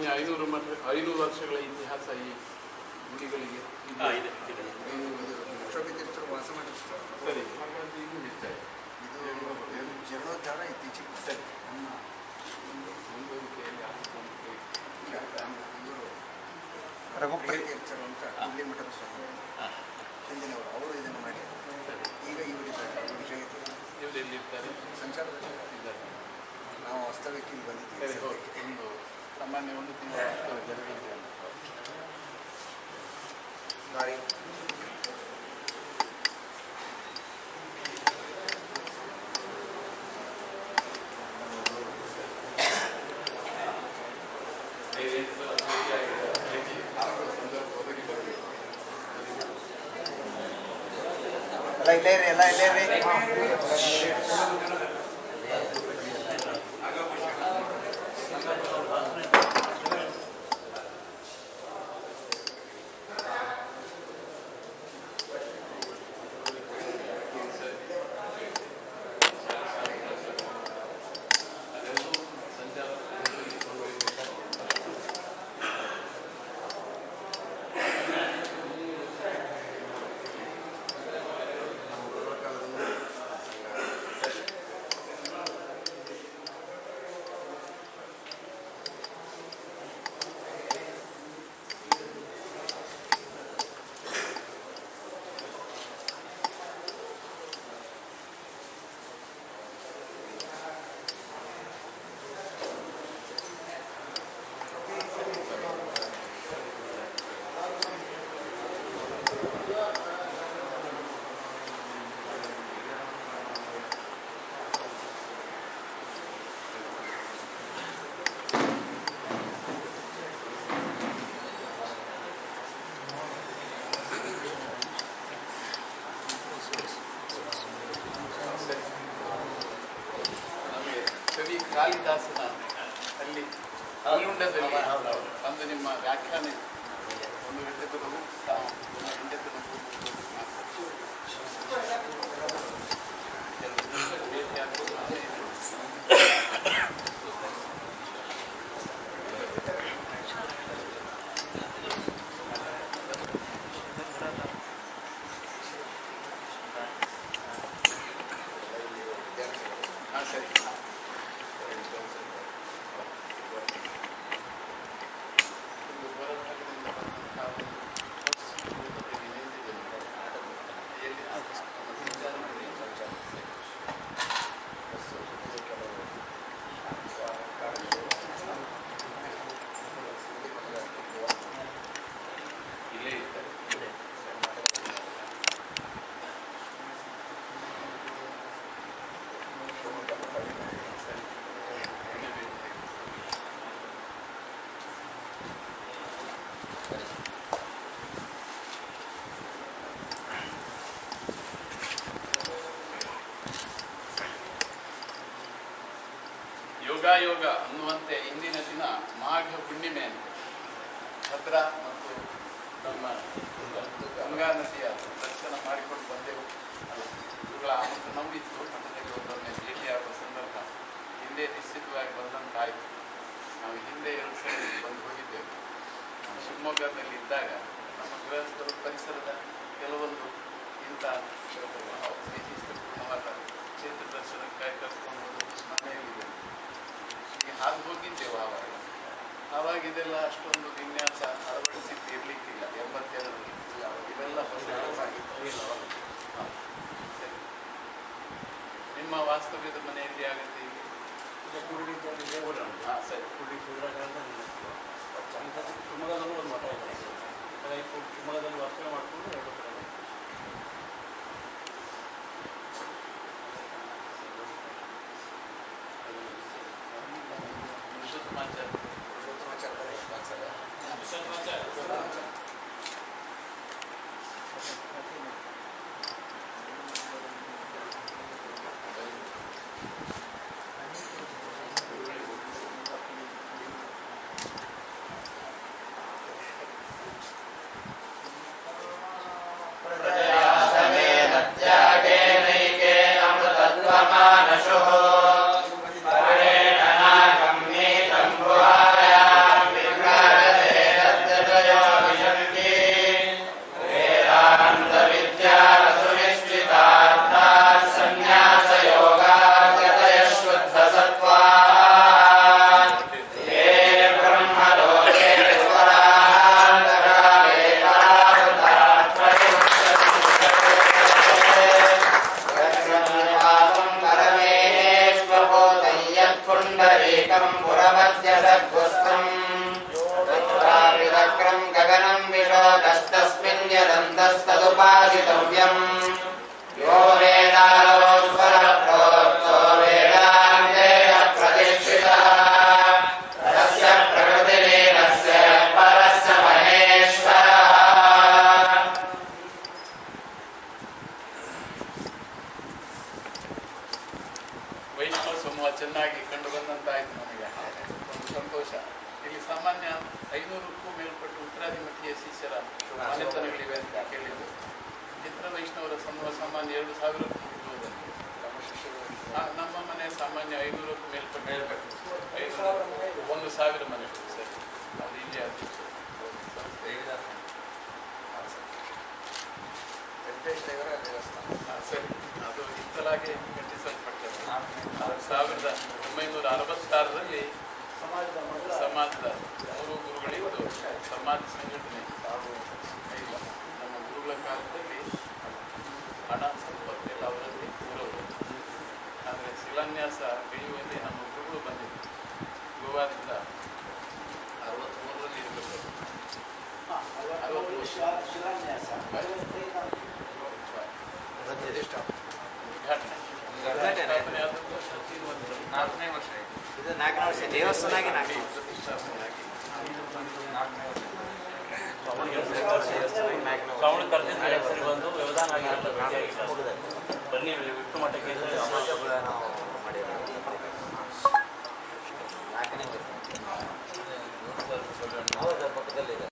ಸಾಮಾನ್ಯ 500 ವರ್ಷಗಳ ಇತಿಹಾಸ ಈ ಗುಡಿಗಳಿಗೆ ಇದೆ. ತೀರ್ಥರು ವಾಸ ಮಾಡಿರ್ತಾರೆ. ಸರಿ, ಹಾಗಾಗಿ ಇನ್ನೂ ಹೆಚ್ಚಾಗಿದೆ. ಇದು ಜೀರ್ಣೋದ್ಧಾರ ಇತ್ತೀಚೆಗೆ ಸರಿ, ನಮ್ಮ ಮುಂದುವರಿಕೆಯಲ್ಲಿ ರಘುಪ್ರಿಯ ತೀರ್ಥರು ಅಂತ ಇಲ್ಲಿ ಮಠದ ಸ್ವಾಮಿ ಹಿಂದಿನವರು, ಅವರು ಇದನ್ನು ಮಾಡಿ ಈಗ ಇವರಿದ್ದಾರೆ. ವಿಜಯ ಇವರು ಎಲ್ಲಿರ್ತಾರೆ? ಸಂಚಾರದಲ್ಲಿ ಇದ್ದಾರೆ. ನಾವು ವಾಸ್ತವ್ಯಕ್ಕೆ ಇಲ್ಲಿ ಬಂದಿದ್ದೀವಿ. ಸರಿ, ಒಂದು ಸಾಮಾನ್ಯ 1 ತಿಂಗಳ ಜರಗಿದೆ ಅಂತ ದಾರಿ ಎಲ್ಲ ಇಲ್ಲೇ ರೀ. ಕಾಳಿದಾಸನ ಅಲ್ಲಿ ಅಲ್ಲುಂಡದಲ್ಲಿ ಒಂದು ನಿಮ್ಮ ವ್ಯಾಖ್ಯಾನ ಒಂದು ಹೆಂಡತರು ಸರಿ. ಯೋಗ ಅನ್ನುವಂತೆ ಇಂದಿನ ದಿನ ಮಾಘ ಹುಣ್ಣಿಮೆ ಭದ್ರಾ ಮತ್ತು ನಮ್ಮ ಗಂಗಾ ನದಿಯ ದರ್ಶನ ಮಾಡಿಕೊಂಡು ಬಂದೆವು. ಇವುಗಳ ಆಮಂತ್ರಣವಿತ್ತು. ಮಠದಲ್ಲಿ ಒಂದೊಮ್ಮೆ ಭೇಟಿಯಾಗುವ ಸಂದರ್ಭ ಹಿಂದೆ ನಿಶ್ಚಿತವಾಗಿ ಬಂದಂತಾಯಿತು. ನಾವು ಹಿಂದೆ 2 ಸಲ ಬಂದು ಹೋಗಿದ್ದೆವು. ಶಿವಮೊಗ್ಗದಲ್ಲಿ ಇದ್ದಾಗ ನಮ್ಮ ಗೃಹಸ್ಥರು ಪರಿಸರದ ಕೆಲವೊಂದು ಇಂಥ ವೈಶಿಷ್ಟ್ಯಪೂರ್ಣವಾದ ಕ್ಷೇತ್ರ ದರ್ಶನಕ್ಕಾಗಿ ಕರ್ಕೊಂಡು ಮನೆಯಲ್ಲಿದೆ ಹಾಗೆ ಹೋಗಿದ್ದೆವು. ಆವಾಗ ಇದೆಲ್ಲ ಅಷ್ಟೊಂದು ವಿನ್ಯಾಸ ಅಳವಡಿಸಿದ್ದು ಇರಲಿಕ್ಕಿಲ್ಲ. 82ರಲ್ಲಿ ಇವೆಲ್ಲ ಹೊಸ ಸರಿ. ನಿಮ್ಮ ವಾಸ್ತವ್ಯದ ಮನೆಯಲ್ಲಿ ಆಗುತ್ತೆ ಇಲ್ಲಿ ಸರಿ. ಶಿವಮೊಗ್ಗದಲ್ಲೂ ಒಂದು ಮಠ ಇದೆ. ಶಿವಮೊಗ್ಗದಲ್ಲಿ ವಾಸ್ತವ್ಯ ಮಾಡಿಕೊಂಡು 2 ಕಡೆ ಸಮಾಚಾರ तद्वस्तम् तत्राविवक्रम् गगनम् विशोकस्तस्मिन् यदन्तस्तदुपासितव्यम् यो वेदालो स्वरप्रोक्तो वेदान्तेन प्रतिष्ठितः तस्य प्रकृतिरेकस्य परस्य महेश्वरः. ವೈಷ್ಣವ ಸಮೂಹ ಚೆನ್ನಾಗಿ ಕಂಡು ಬಂದಂತಾಯ್ತು. ನಮಗೆ ಒಂದು ಸಂತೋಷ. ಇಲ್ಲಿ ಸಾಮಾನ್ಯ 500ಕ್ಕೂ ಮೇಲ್ಪಟ್ಟು ಉತ್ತರಾದಿ ಮಠೀಯ ಶಿಷ್ಯರ ಮನೆತನಗಳಿವೆ ಅಂತ ಕೇಳಿದ್ದು. ಇತರ ವೈಷ್ಣವರ ಸಮೂಹ ಸಾಮಾನ್ಯ 2000ಕ್ಕೂ ಮುಗಿಬಹುದು. ನಮ್ಮ ಮನೆ ಸಾಮಾನ್ಯ 500ಕ್ಕೂ ಮೇಲ್ಪಟ್ಟು 1,000 ಮನೆಗಳು. ಸರಿ, ಅದು ಇಲ್ಲಿ ಅಧ್ಯಕ್ಷರು ವೆಂಕಟೇಶ್ವರ ದೇವಸ್ಥಾನ. ಸರಿ, ಅದು ಇತ್ತಲಾಗಿ ಕಟ್ಟಿಸಲ್ಪಟ್ಟದ್ದು. 1966ರಲ್ಲಿ ಸಮಾಜದ 3 ಗುರುಗಳಿದ್ದು ಸಮಾಜ ಸಂಘಟನೆ ಇಲ್ಲ. ನಮ್ಮ ಗುರುಗಳ ಕಾಲದಲ್ಲಿ ಹಣ ಸಂಪತ್ತೆಲ್ಲ ಅವರಲ್ಲಿ ಇರೋದು. ಆದರೆ ಶಿಲಾನ್ಯಾಸ ಬೆಳೆಯುವಲ್ಲಿ ನಮ್ಮ ಗುರುಗಳು ಬಂದಿದ್ದು ಗೋವಾದಿಂದ 63ರಲ್ಲಿ ಇರಬೇಕು. ಉದ್ಘಾಟನೆ ಆದದ್ದು 4ನೇ ವರ್ಷ. ಇದು 4ನೇ ವರ್ಷ ದೇವಸ್ಥಾನಾಗಿ 4ನೇ ವರ್ಷ. ಶ್ರಾವಣ ಕರ್ಜಿನ ಬಂದು ವ್ಯವಧಾನ ಆಗಿರುತ್ತೆ. ಬನ್ನಿ ವಿಷ್ಣು ಮಠಕ್ಕೆ